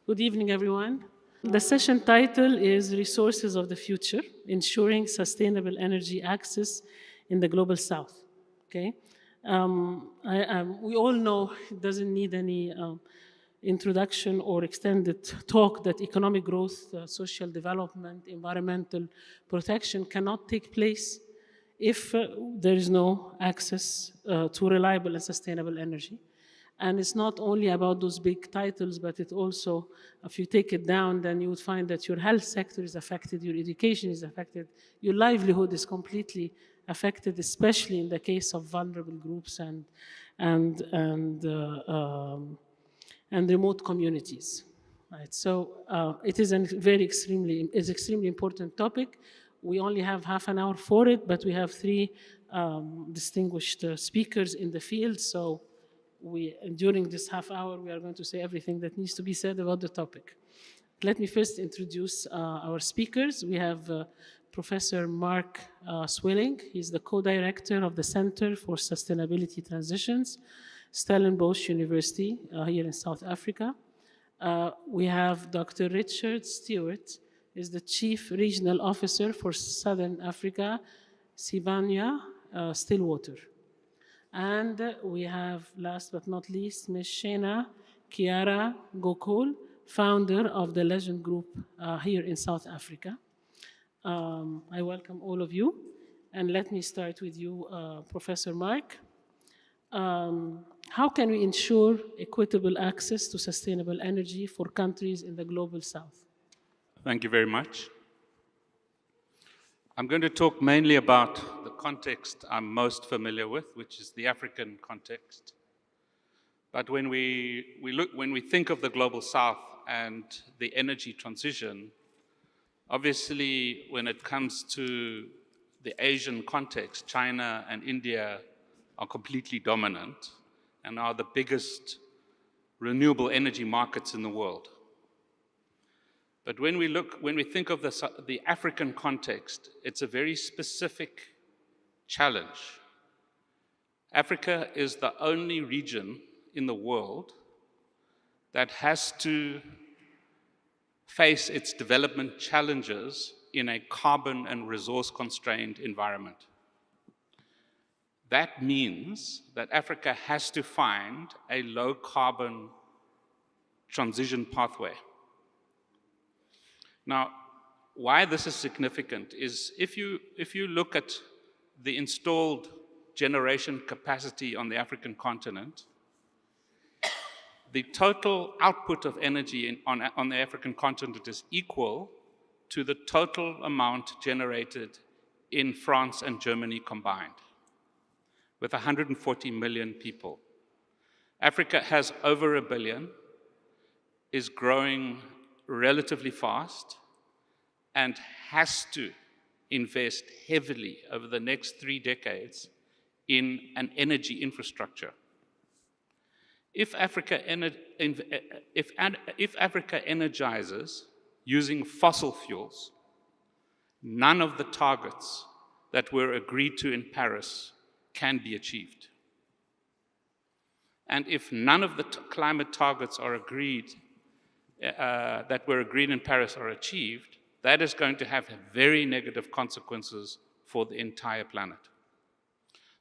Good evening, everyone. The session title is Resources of the Future, Ensuring Sustainable Energy Access in the Global South. Okay? We all know it doesn't need any introduction or extended talk that economic growth, social development, environmental protection cannot take place if there is no access to reliable and sustainable energy. And it's not only about those big titles, but it also, if you take it down, then you would find that your health sector is affected, your education is affected, your livelihood is completely affected, especially in the case of vulnerable groups and remote communities. Right. So it is extremely important topic. We only have half an hour for it, but we have three distinguished speakers in the field. So during this half hour, we are going to say everything that needs to be said about the topic. Let me first introduce our speakers. We have Professor Mark Swilling. He's the co-director of the Center for Sustainability Transitions, Stellenbosch University here in South Africa. We have Dr. Richard Stewart, is the Chief Regional Officer for Southern Africa, Sibanya Stillwater. And we have, last but not least, Ms. Shena Kiara Gokul, founder of the Legend Group here in South Africa. I welcome all of you. And let me start with you, Professor Mark. How can we ensure equitable access to sustainable energy for countries in the Global South? Thank you very much. I'm going to talk mainly about the context I'm most familiar with, which is the African context. But when we think of the Global South and the energy transition, obviously when it comes to the Asian context, China and India are completely dominant and are the biggest renewable energy markets in the world. But when we think of the African context, it's a very specific challenge. Africa is the only region in the world that has to face its development challenges in a carbon and resource constrained environment. That means that Africa has to find a low carbon transition pathway. Now, why this is significant is if you look at the installed generation capacity on the African continent, the total output of energy on the African continent is equal to the total amount generated in France and Germany combined, with 140 million people. Africa has over 1 billion, is growing relatively fast, and has to invest heavily over the next 3 decades in an energy infrastructure. If Africa energizes using fossil fuels, none of the targets that were agreed to in Paris can be achieved. And if none of the climate targets are agreed that were agreed in Paris are achieved, that is going to have very negative consequences for the entire planet.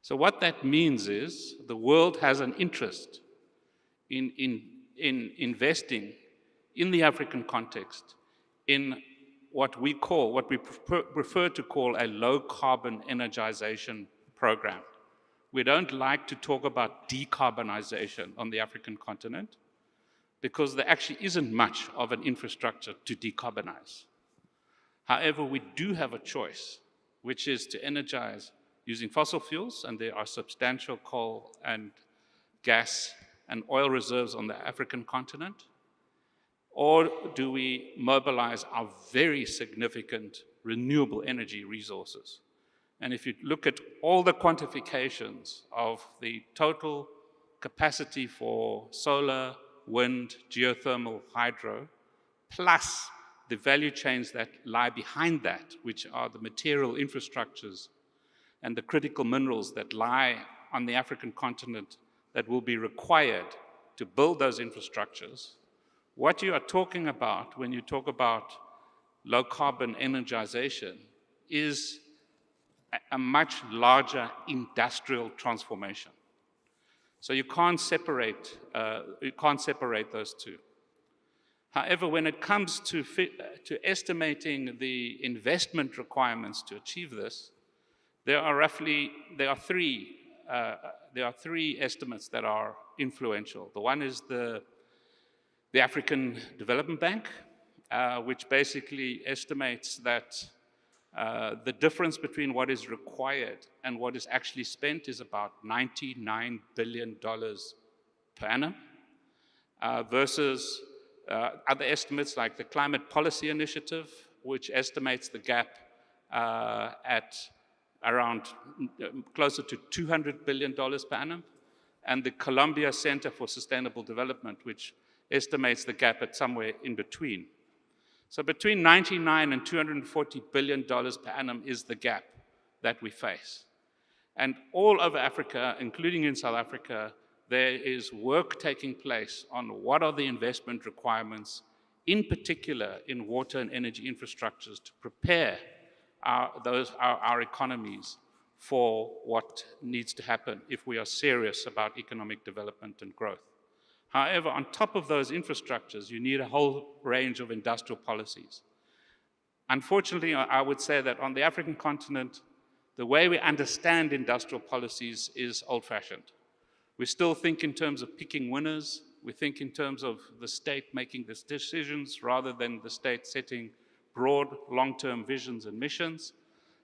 So what that means is the world has an interest in investing in the African context in what we prefer to call a low carbon energization program. We don't like to talk about decarbonization on the African continent, because there actually isn't much of an infrastructure to decarbonize. However, we do have a choice, which is to energize using fossil fuels, and there are substantial coal and gas and oil reserves on the African continent, or do we mobilize our very significant renewable energy resources? And if you look at all the quantifications of the total capacity for solar, wind, geothermal, hydro, plus the value chains that lie behind that, which are the material infrastructures and the critical minerals that lie on the African continent that will be required to build those infrastructures, What you are talking about when you talk about low carbon energization is a much larger industrial transformation. So you can't separate those two. However, when it comes to estimating the investment requirements to achieve this, there are three estimates that are influential. The one is the African Development Bank, which basically estimates that the difference between what is required and what is actually spent is about $99 billion per annum, versus other estimates like the Climate Policy Initiative, which estimates the gap at around closer to $200 billion per annum, and the Columbia Center for Sustainable Development, which estimates the gap at somewhere in between. So between $99 and $240 billion per annum is the gap that we face. And all over Africa, including in South Africa, there is work taking place on what are the investment requirements, in particular in water and energy infrastructures, to prepare our economies for what needs to happen if we are serious about economic development and growth. However, on top of those infrastructures, you need a whole range of industrial policies. Unfortunately, I would say that on the African continent, the way we understand industrial policies is old-fashioned. We still think in terms of picking winners. We think in terms of the state making these decisions rather than the state setting broad, long-term visions and missions,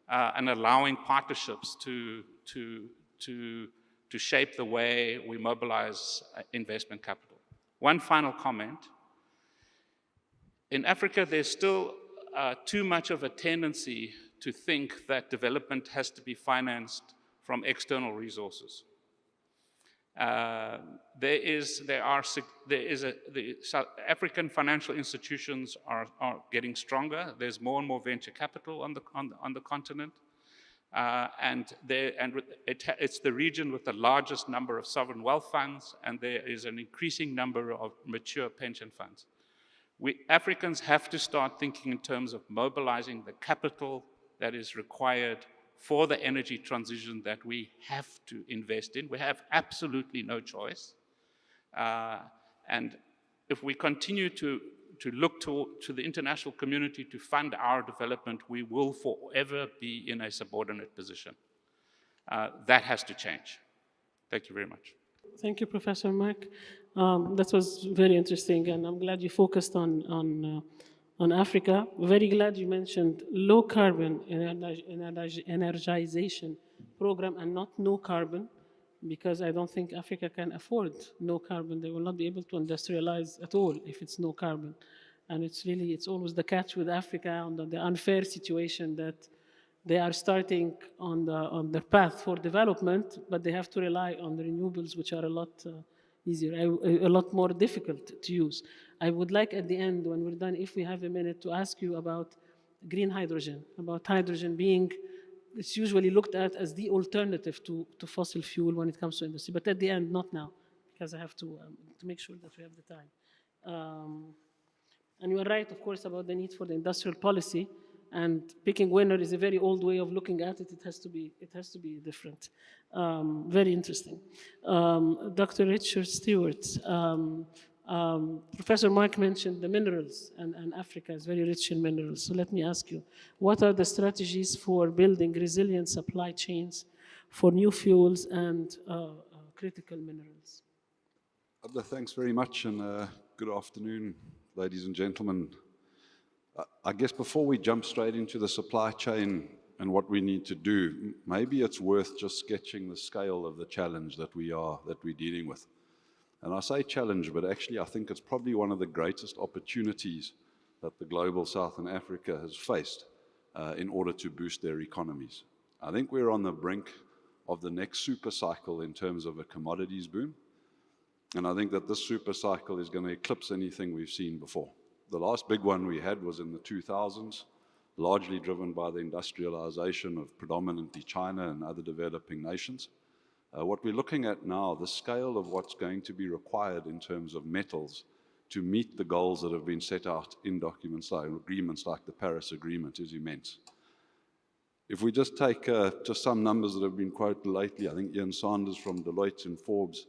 and allowing partnerships to shape the way we mobilize investment capital. One final comment. In Africa, there's still too much of a tendency to think that development has to be financed from external resources. The South African financial institutions are getting stronger. There's more and more venture capital on the continent. It's the region with the largest number of sovereign wealth funds, and there is an increasing number of mature pension funds. We Africans have to start thinking in terms of mobilizing the capital that is required for the energy transition that we have to invest in. We have absolutely no choice. And if we continue to look to the international community to fund our development, we will forever be in a subordinate position. That has to change. Thank you very much. Thank you, Professor Mark. That was very interesting, and I'm glad you focused on Africa. Very glad you mentioned low carbon energization program and not no carbon, because I don't think Africa can afford no carbon. They will not be able to industrialize at all if it's no carbon. And it's always the catch with Africa on the unfair situation that they are starting on the path for development, but they have to rely on the renewables, which are a lot easier, a lot more difficult to use. I would like at the end, when we're done, if we have a minute, to ask you about green hydrogen, about hydrogen being, it's usually looked at as the alternative to fossil fuel when it comes to industry, but at the end, not now, because I have to make sure that we have the time. And you are right, of course, about the need for the industrial policy, and picking winner is a very old way of looking at it. It has to be different. Very interesting. Dr. Richard Stewart, Professor Mark mentioned the minerals, and Africa is very rich in minerals. So let me ask you, what are the strategies for building resilient supply chains for new fuels and critical minerals? Thanks very much, and good afternoon, ladies and gentlemen. I guess before we jump straight into the supply chain and what we need to do, maybe it's worth just sketching the scale of the challenge that we're dealing with. And I say challenge, but actually I think it's probably one of the greatest opportunities that the global South and Africa has faced in order to boost their economies. I think we're on the brink of the next super cycle in terms of a commodities boom. And I think that this super cycle is going to eclipse anything we've seen before. The last big one we had was in the 2000s, largely driven by the industrialization of predominantly China and other developing nations. What we're looking at now, the scale of what's going to be required in terms of metals to meet the goals that have been set out in documents like agreements like the Paris Agreement is immense. If we just take just some numbers that have been quoted lately, I think Ian Sanders from Deloitte and Forbes,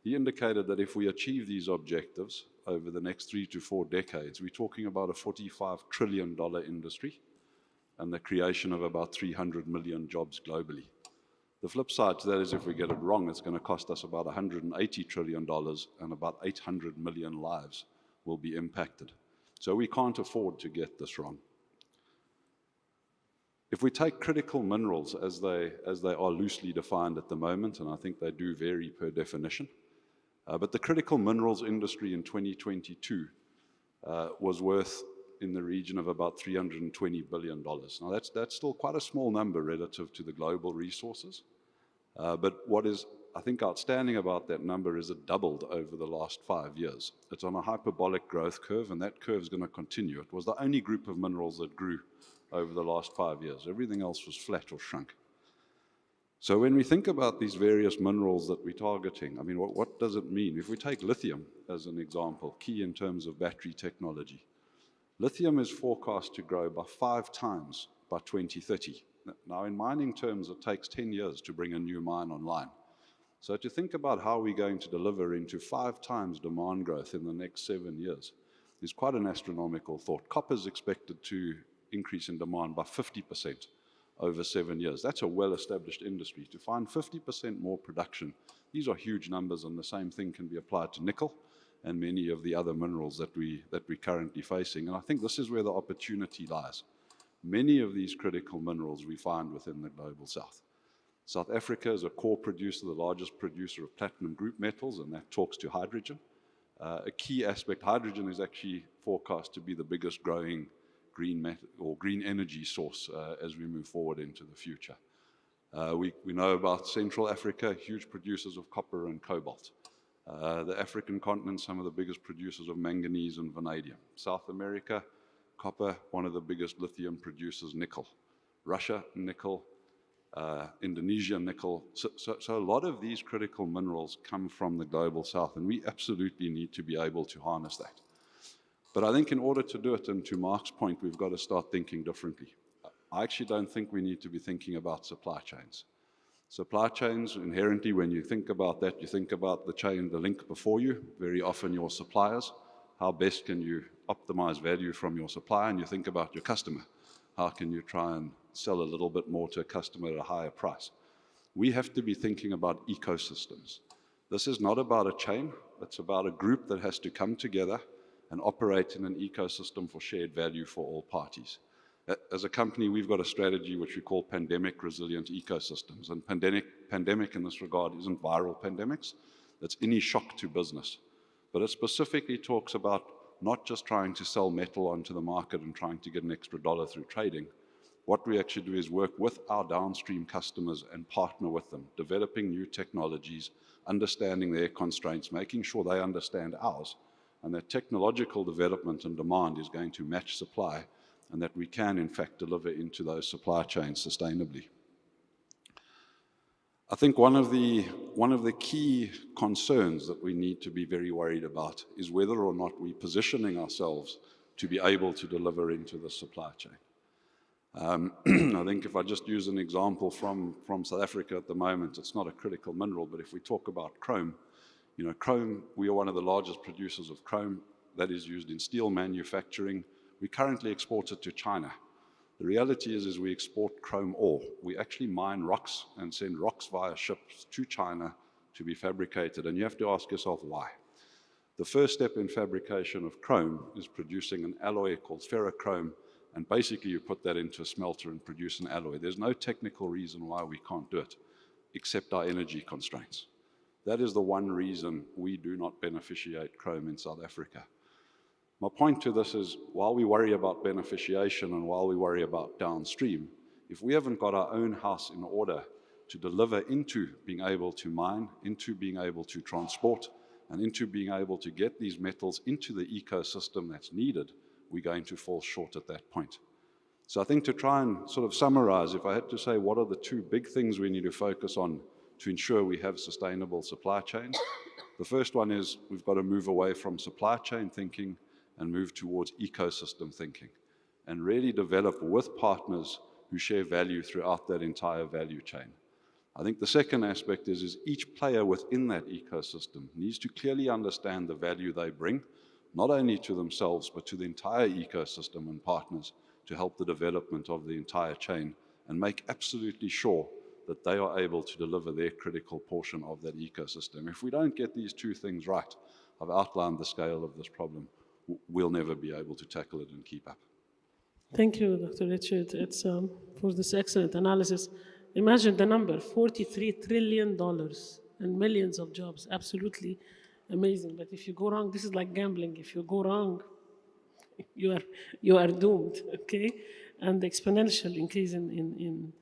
he indicated that if we achieve these objectives over the next 3 to 4 decades, we're talking about a $45 trillion industry and the creation of about 300 million jobs globally. The flip side to that is if we get it wrong, it's going to cost us about $180 trillion and about 800 million lives will be impacted. So we can't afford to get this wrong. If we take critical minerals as they are loosely defined at the moment, and I think they do vary per definition, but the critical minerals industry in 2022 was worth in the region of about $320 billion. Now that's still quite a small number relative to the global resources, but what is, I think, outstanding about that number is it doubled over the last 5 years. It's on a hyperbolic growth curve, and that curve is going to continue. It was the only group of minerals that grew over the last 5 years. Everything else was flat or shrunk. So when we think about these various minerals that we're targeting, I mean, what does it mean? If we take lithium as an example, key in terms of battery technology, lithium is forecast to grow by 5 times by 2030. Now, in mining terms, it takes 10 years to bring a new mine online. So to think about how we're going to deliver into 5 times demand growth in the next 7 years is quite an astronomical thought. Copper is expected to increase in demand by 50% over 7 years. That's a well-established industry. To find 50% more production, these are huge numbers, and the same thing can be applied to nickel and many of the other minerals that we're currently facing. And I think this is where the opportunity lies. Many of these critical minerals we find within the global south. South Africa is a core producer, the largest producer of platinum group metals, and that talks to hydrogen. A key aspect, hydrogen is actually forecast to be the biggest growing green metal or green energy source as we move forward into the future. We know about Central Africa, huge producers of copper and cobalt. The African continent, some of the biggest producers of manganese and vanadium. South America, copper, one of the biggest lithium producers, nickel. Russia, nickel. Indonesia, nickel. So a lot of these critical minerals come from the global south, and we absolutely need to be able to harness that. But I think in order to do it, and to Mark's point, we've got to start thinking differently. I actually don't think we need to be thinking about supply chains. Supply chains, inherently, when you think about that, you think about the chain, the link before you, very often your suppliers. How best can you optimize value from your supplier? And you think about your customer. How can you try and sell a little bit more to a customer at a higher price? We have to be thinking about ecosystems. This is not about a chain. It's about a group that has to come together and operate in an ecosystem for shared value for all parties. As a company, we've got a strategy which we call pandemic resilient ecosystems. And pandemic in this regard isn't viral pandemics. It's any shock to business. But it specifically talks about not just trying to sell metal onto the market and trying to get an extra dollar through trading. What we actually do is work with our downstream customers and partner with them, developing new technologies, understanding their constraints, making sure they understand ours, and that technological development and demand is going to match supply, and that we can, in fact, deliver into those supply chains sustainably. I think one of the key concerns that we need to be very worried about is whether or not we're positioning ourselves to be able to deliver into the supply chain. I think if I just use an example from South Africa at the moment, it's not a critical mineral, but if we talk about chrome, chrome, we are one of the largest producers of chrome that is used in steel manufacturing. We currently export it to China. The reality is we export chrome ore. We actually mine rocks and send rocks via ships to China to be fabricated, and you have to ask yourself why. The first step in fabrication of chrome is producing an alloy called ferrochrome, and basically you put that into a smelter and produce an alloy. There's no technical reason why we can't do it, except our energy constraints. That is the one reason we do not beneficiate chrome in South Africa. My point to this is, while we worry about beneficiation and while we worry about downstream, if we haven't got our own house in order to deliver into being able to mine, into being able to transport, and into being able to get these metals into the ecosystem that's needed, we're going to fall short at that point. So I think to try and sort of summarize, if I had to say what are the two big things we need to focus on to ensure we have sustainable supply chains, The first one is we've got to move away from supply chain thinking and move towards ecosystem thinking, and really develop with partners who share value throughout that entire value chain. I think the second aspect is each player within that ecosystem needs to clearly understand the value they bring, not only to themselves, but to the entire ecosystem and partners to help the development of the entire chain, and make absolutely sure that they are able to deliver their critical portion of that ecosystem. If we don't get these two things right, I've outlined the scale of this problem, we'll never be able to tackle it and keep up. Thank you, Dr. Richard. It's for this excellent analysis. Imagine the number, $43 trillion and millions of jobs. Absolutely amazing. But if you go wrong, this is like gambling. If you go wrong, you are doomed, okay? And the exponential increase in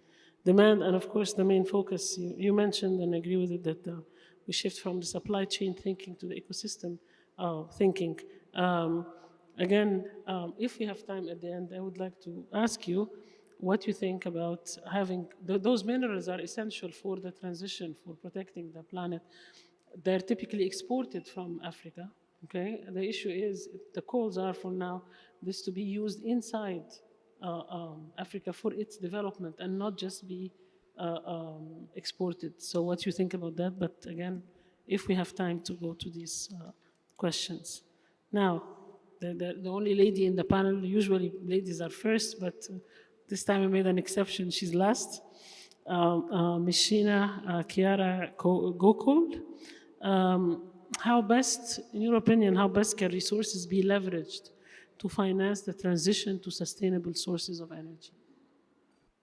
demand, and of course the main focus, you mentioned, and I agree with it, that we shift from the supply chain thinking to the ecosystem thinking. Again, if we have time at the end, I would like to ask you what you think about having, those minerals are essential for the transition, for protecting the planet. They're typically exported from Africa, okay? The issue is, the calls are for now, this to be used inside Africa for its development and not just be exported. So what you think about that? But again, if we have time to go to these questions. Now, the only lady in the panel, usually ladies are first, but this time I made an exception, she's last. Mishina Kiara Gokul. How best, in your opinion, how best can resources be leveraged to finance the transition to sustainable sources of energy?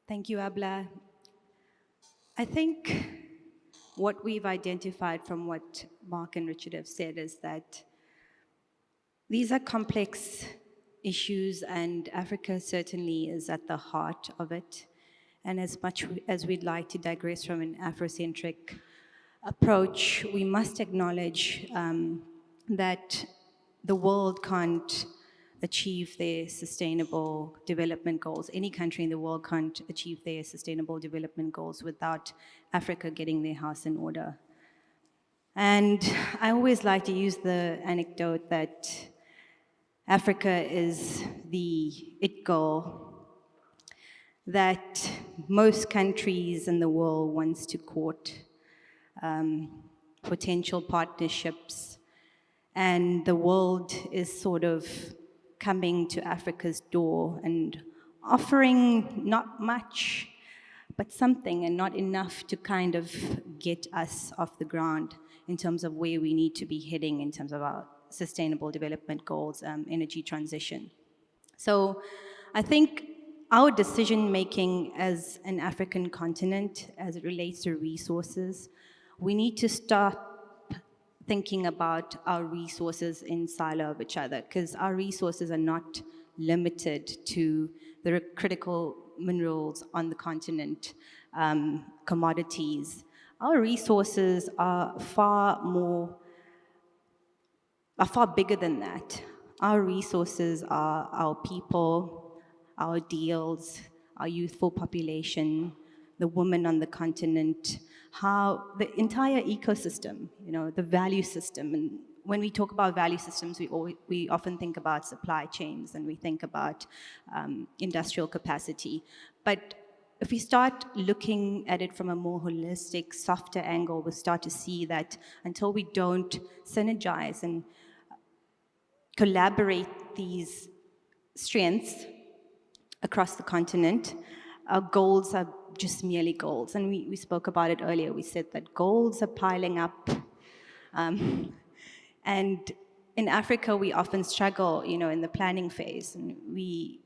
Thank you, Abla. I think what we've identified from what Mark and Richard have said is that these are complex issues, and Africa certainly is at the heart of it. And as much as we'd like to digress from an Afrocentric approach, we must acknowledge that the world can't achieve their sustainable development goals. Any country in the world can't achieve their sustainable development goals without Africa getting their house in order. And I always like to use the anecdote that Africa is the it goal that most countries in the world wants to court potential partnerships, and the world is sort of coming to Africa's door and offering not much, but something, and not enough to kind of get us off the ground in terms of where we need to be heading in terms of our sustainable development goals, energy transition. So I think our decision making as an African continent, as it relates to resources, we need to start thinking about our resources in silo of each other, because our resources are not limited to the critical minerals on the continent, commodities. Our resources are far bigger than that. Our resources are our people, our deals, our youthful population, the women on the continent, how the entire ecosystem, the value system. And when we talk about value systems, we often think about supply chains and we think about industrial capacity. But if we start looking at it from a more holistic, softer angle, we'll start to see that until we don't synergize and collaborate these strengths across the continent, our goals are just merely goals. And we spoke about it earlier. We said that goals are piling up. And in Africa, we often struggle, in the planning phase. And we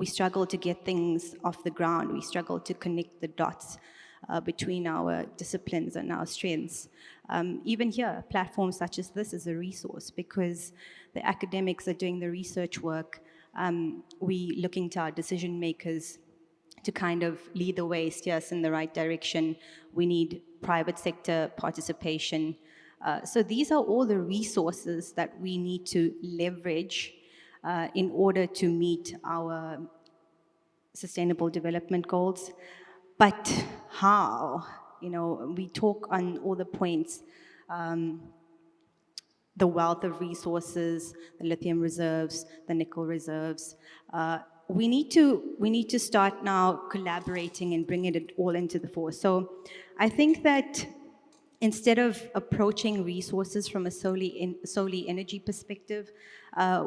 struggle to get things off the ground. We struggle to connect the dots between our disciplines and our strengths. Even here, platforms such as this is a resource because the academics are doing the research work. We looking to our decision makers to kind of lead the way, steer us in the right direction. We need private sector participation. So these are all the resources that we need to leverage in order to meet our sustainable development goals. But how? We talk on all the points. the wealth of resources, the lithium reserves, the nickel reserves. We need to start now collaborating and bringing it all into the fore. So I think that instead of approaching resources from a solely energy perspective,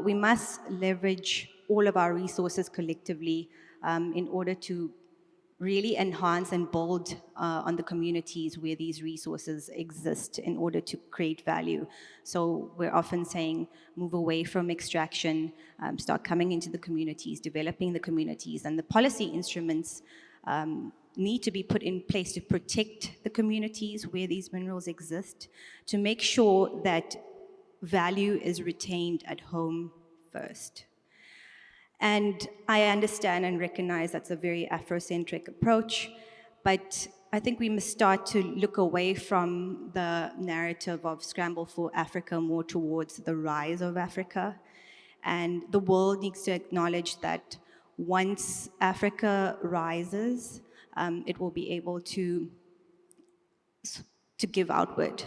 we must leverage all of our resources collectively in order to really enhance and build on the communities where these resources exist in order to create value. So we're often saying move away from extraction, start coming into the communities, developing the communities, and the policy instruments need to be put in place to protect the communities where these minerals exist, to make sure that value is retained at home first. And I understand and recognize that's a very Afrocentric approach, but I think we must start to look away from the narrative of scramble for Africa more towards the rise of Africa. And the world needs to acknowledge that once Africa rises, it will be able to give outward.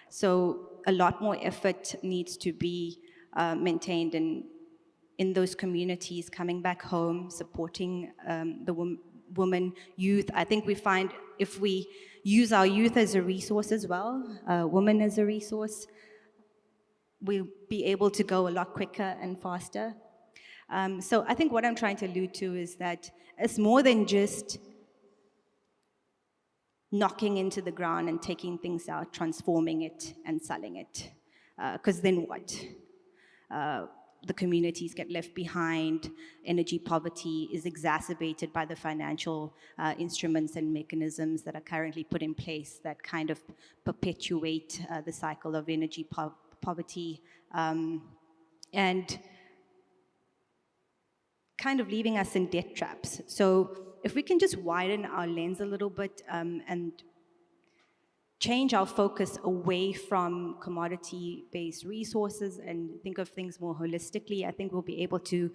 So a lot more effort needs to be maintained in those communities, coming back home, supporting the women, youth. I think we find if we use our youth as a resource as well, women as a resource, we'll be able to go a lot quicker and faster. So I think what I'm trying to allude to is that it's more than just knocking into the ground and taking things out, transforming it and selling it. Because then what? The communities get left behind. Energy poverty is exacerbated by the financial instruments and mechanisms that are currently put in place that kind of perpetuate the cycle of energy poverty and kind of leaving us in debt traps. So if we can just widen our lens a little bit and change our focus away from commodity-based resources and think of things more holistically, I think we'll be able to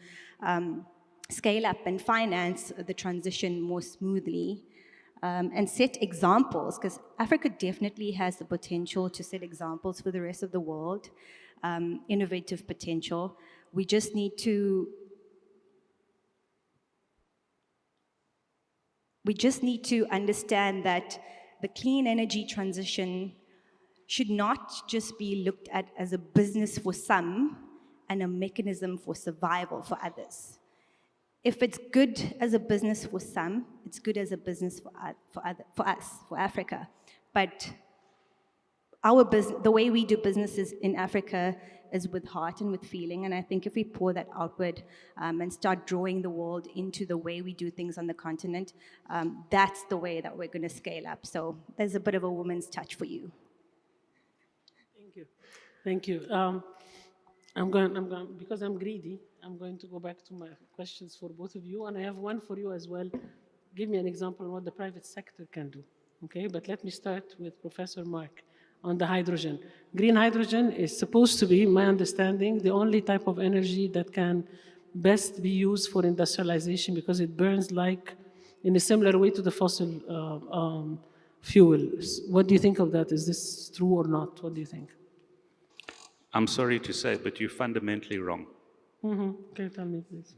scale up and finance the transition more smoothly and set examples, because Africa definitely has the potential to set examples for the rest of the world, innovative potential. We just need to understand that the clean energy transition should not just be looked at as a business for some and a mechanism for survival for others. If it's good as a business for some, it's good as a business for us, for Africa. But the way we do businesses in Africa is with heart and with feeling, and I think if we pour that outward and start drawing the world into the way we do things on the continent, that's the way that we're going to scale up. So there's a bit of a woman's touch for you. Thank you. I'm going because I'm greedy. I'm going to go back to my questions for both of you, and I have one for you as well. Give me an example of what the private sector can do. Okay, but let me start with Professor Mark on the hydrogen. Green hydrogen is supposed to be, my understanding, the only type of energy that can best be used for industrialization because it burns like in a similar way to the fossil fuels. What do you think of that? Is this true or not? What do you think? I'm sorry to say, but you're fundamentally wrong. Okay, tell me, please.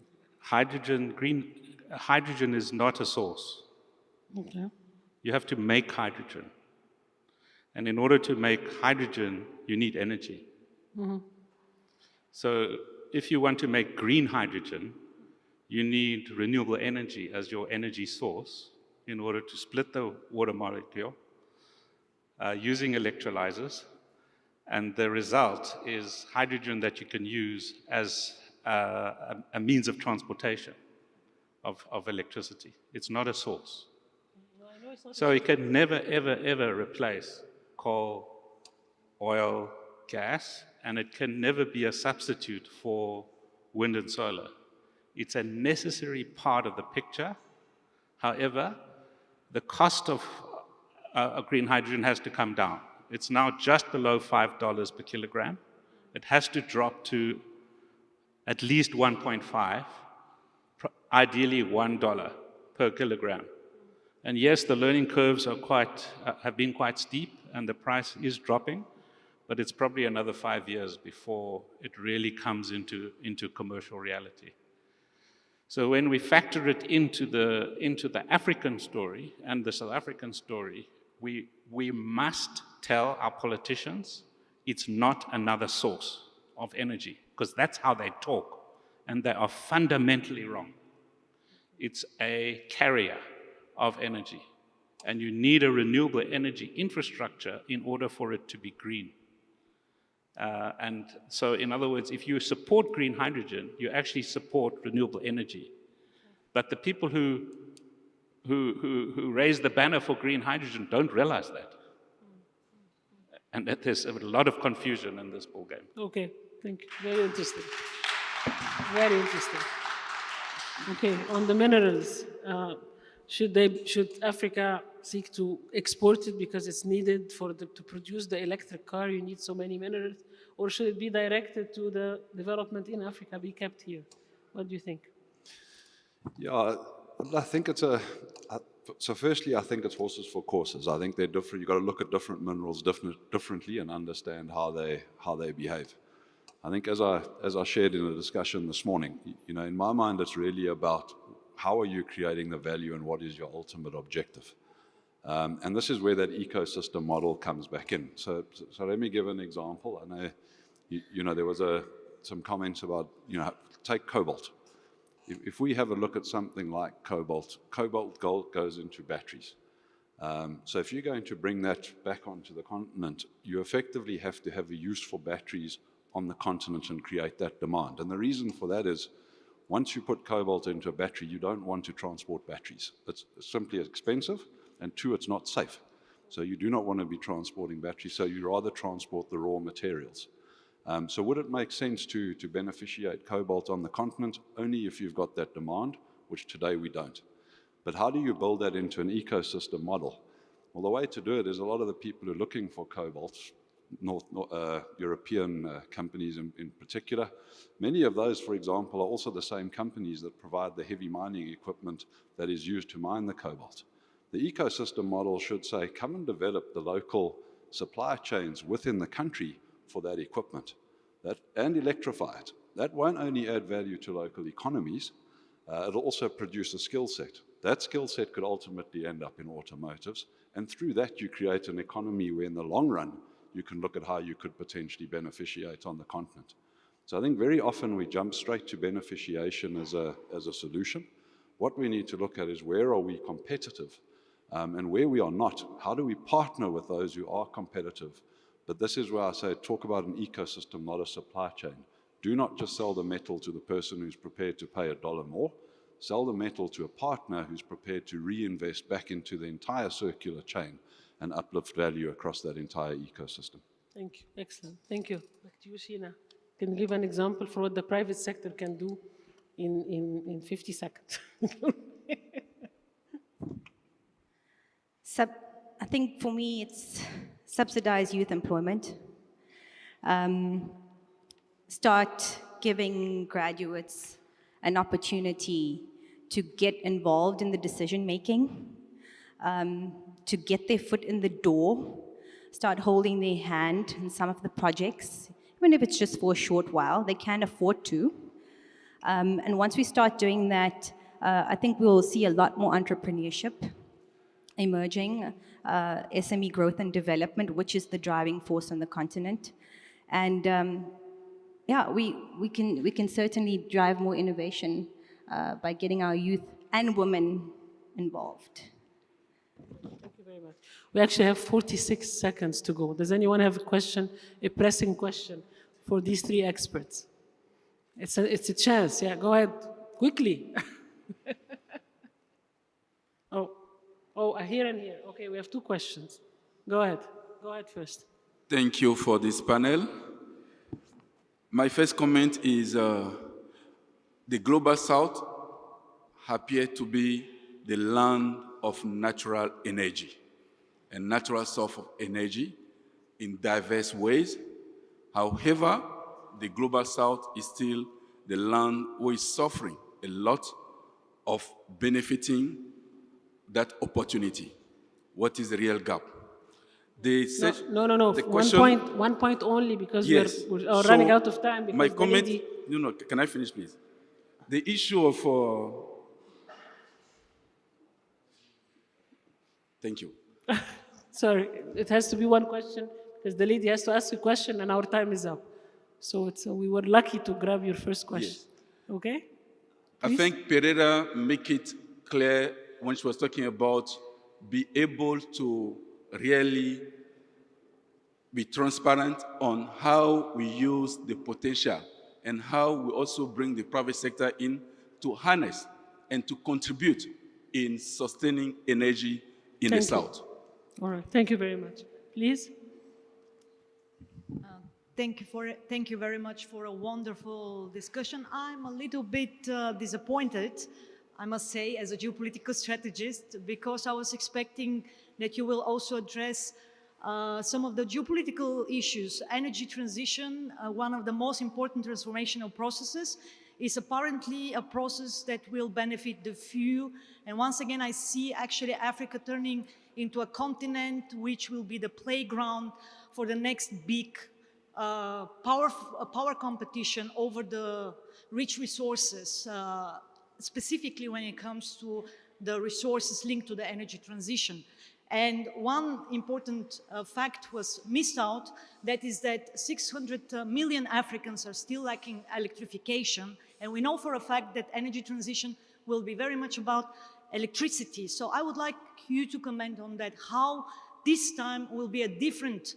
Green hydrogen is not a source. Okay. You have to make hydrogen. And in order to make hydrogen, you need energy. So if you want to make green hydrogen, you need renewable energy as your energy source in order to split the water molecule using electrolyzers. And the result is hydrogen that you can use as a means of transportation of electricity. It's not a source. So it can never, ever, ever replace coal, oil, gas, and it can never be a substitute for wind and solar. It's a necessary part of the picture. However, the cost of green hydrogen has to come down. It's now just below $5 per kilogram. It has to drop to at least 1.5, ideally $1 per kilogram. And yes, the learning curves are have been quite steep, and the price is dropping. but it's probably another 5 years before it really comes into commercial reality. So when we factor it into the African story and the South African story, we must tell our politicians it's not another source of energy, because that's how they talk, and they are fundamentally wrong. It's a carrier of energy, and you need a renewable energy infrastructure in order for it to be green. And so, in other words, if you support green hydrogen, you actually support renewable energy. But the people who raise the banner for green hydrogen don't realize that. And that there's a lot of confusion in this ballgame. Okay, thank you. Very interesting. Very interesting. Okay, on the minerals, should Africa seek to export it because it's needed to produce the electric car? You need so many minerals, or should it be directed to the development in Africa, be kept here? What do you think? Yeah, I think it's so firstly, I think it's horses for courses. I think they're different. You've got to look at different minerals differently and understand how they behave. I think as I shared in a discussion this morning, in my mind, it's really about how are you creating the value and what is your ultimate objective. And this is where that ecosystem model comes back in. So let me give an example. I know, there was some comments about, take cobalt. If we have a look at something like cobalt gold goes into batteries. So if you're going to bring that back onto the continent, you effectively have to have a use for batteries on the continent and create that demand. And the reason for that is, once you put cobalt into a battery, you don't want to transport batteries. It's simply expensive, and two, it's not safe. So you do not want to be transporting batteries, so you rather transport the raw materials. So would it make sense to beneficiate cobalt on the continent? Only if you've got that demand, which today we don't. But how do you build that into an ecosystem model? Well, the way to do it is a lot of the people who are looking for cobalt, European companies in particular, many of those, for example, are also the same companies that provide the heavy mining equipment that is used to mine the cobalt. The ecosystem model should say, come and develop the local supply chains within the country for that equipment, and electrify it. That won't only add value to local economies, it'll also produce a skill set. That skill set could ultimately end up in automotives, and through that you create an economy where in the long run you can look at how you could potentially beneficiate on the continent. So I think very often we jump straight to beneficiation as a solution. What we need to look at is, where are we competitive? And where we are not, how do we partner with those who are competitive? But this is where I say, talk about an ecosystem, not a supply chain. Do not just sell the metal to the person who's prepared to pay $1 more. Sell the metal to a partner who's prepared to reinvest back into the entire circular chain and uplift value across that entire ecosystem. Thank you. Excellent. Thank you. Back to you, Sheena. Can you give an example for what the private sector can do in 50 seconds? I think for me, it's subsidize youth employment. Start giving graduates an opportunity to get involved in the decision making, to get their foot in the door, start holding their hand in some of the projects, even if it's just for a short while. They can afford to. And once we start doing that, I think we'll see a lot more entrepreneurship emerging, SME growth and development, which is the driving force on the continent. And we can certainly drive more innovation by getting our youth and women involved. Thank you very much. We actually have 46 seconds to go. Does anyone have a question, a pressing question for these three experts? It's a chance. Yeah, go ahead quickly. Here and here. Okay, we have two questions. Go ahead. Go ahead first. Thank you for this panel. My first comment is the Global South appears to be the land of natural energy and natural source of energy in diverse ways. However, the Global South is still the land who is suffering a lot of benefiting that opportunity. What is the real gap? No. The One question, point, 1 point only, because yes. we are So running out of time. Because my the comment, lady, no, can I finish, please? The issue of, thank you. sorry, it has to be one question because the lady has to ask a question and our time is up. So we were lucky to grab your first question. Yes. Okay? I think Pereira make it clear when she was talking about be able to really be transparent on how we use the potential and how we also bring the private sector in to harness and to contribute in sustaining energy in the Thank you. South. All right. Thank you very much. Please. Thank you very much for a wonderful discussion. I'm a little bit disappointed, I must say, as a geopolitical strategist, because I was expecting that you will also address some of the geopolitical issues. Energy transition, one of the most important transformational processes, is apparently a process that will benefit the few. And once again, I see actually Africa turning into a continent which will be the playground for the next big power competition over the rich resources, specifically when it comes to the resources linked to the energy transition. And one important fact was missed out, that is that 600 million Africans are still lacking electrification. And we know for a fact that energy transition will be very much about electricity. So I would like you to comment on that, how this time will be a different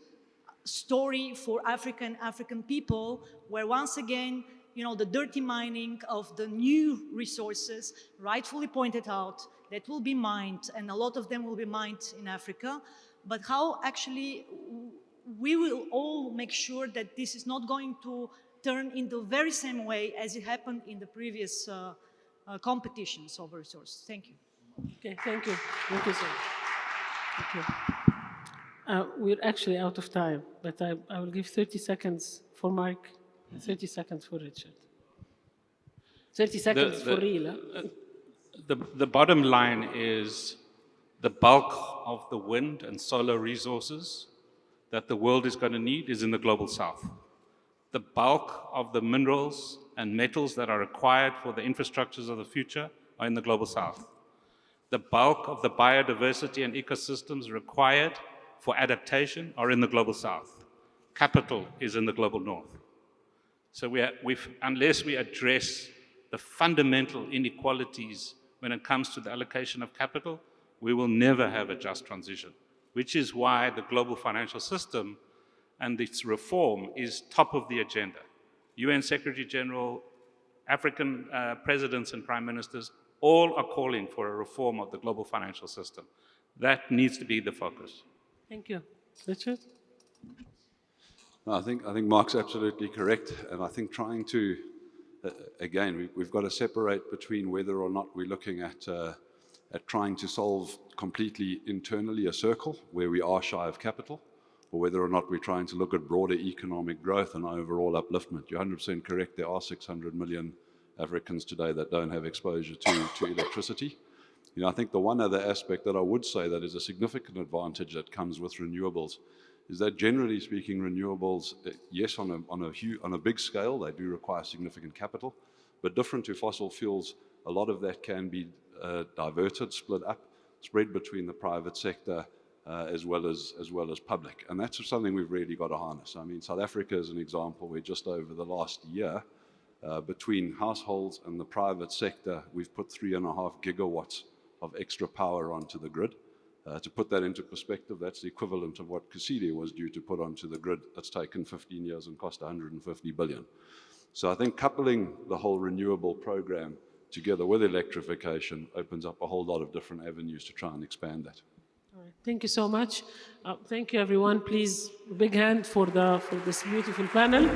story for Africa and African people, where once again, you know, the dirty mining of the new resources, rightfully pointed out, that will be mined, and a lot of them will be mined in Africa, but how actually we will all make sure that this is not going to turn in the very same way as it happened in the previous competitions over resources. Thank you. Okay, thank you. Thank you, sir. Thank you. We're actually out of time, but I will give 30 seconds for Mark, 30 seconds for Richard. 30 seconds for real. Huh? The bottom line is the bulk of the wind and solar resources that the world is going to need is in the global south. The bulk of the minerals and metals that are required for the infrastructures of the future are in the global south. The bulk of the biodiversity and ecosystems required for adaptation are in the global south. Capital is in the global north. So unless we address the fundamental inequalities when it comes to the allocation of capital, we will never have a just transition, which is why the global financial system and its reform is top of the agenda. UN Secretary General, African presidents and prime ministers, all are calling for a reform of the global financial system. That needs to be the focus. Thank you. Richard? No, I think Mark's absolutely correct, and I think trying to, again, we've got to separate between whether or not we're looking at trying to solve completely internally a circle where we are shy of capital, or whether or not we're trying to look at broader economic growth and overall upliftment. You're 100% correct. There are 600 million Africans today that don't have exposure to electricity. You know, I think the one other aspect that I would say that is a significant advantage that comes with renewables is that generally speaking, renewables, yes, on a big scale, they do require significant capital, but different to fossil fuels, a lot of that can be diverted, split up, spread between the private sector as well as public. And that's something we've really got to harness. I mean, South Africa is an example where just over the last year, between households and the private sector, we've put 3.5 gigawatts of extra power onto the grid. To put that into perspective, that's the equivalent of what Kusile was due to put onto the grid. That's taken 15 years and cost 150 billion. So I think coupling the whole renewable program together with electrification opens up a whole lot of different avenues to try and expand that. All right. Thank you so much. Thank you, everyone. Please, a big hand for this beautiful panel.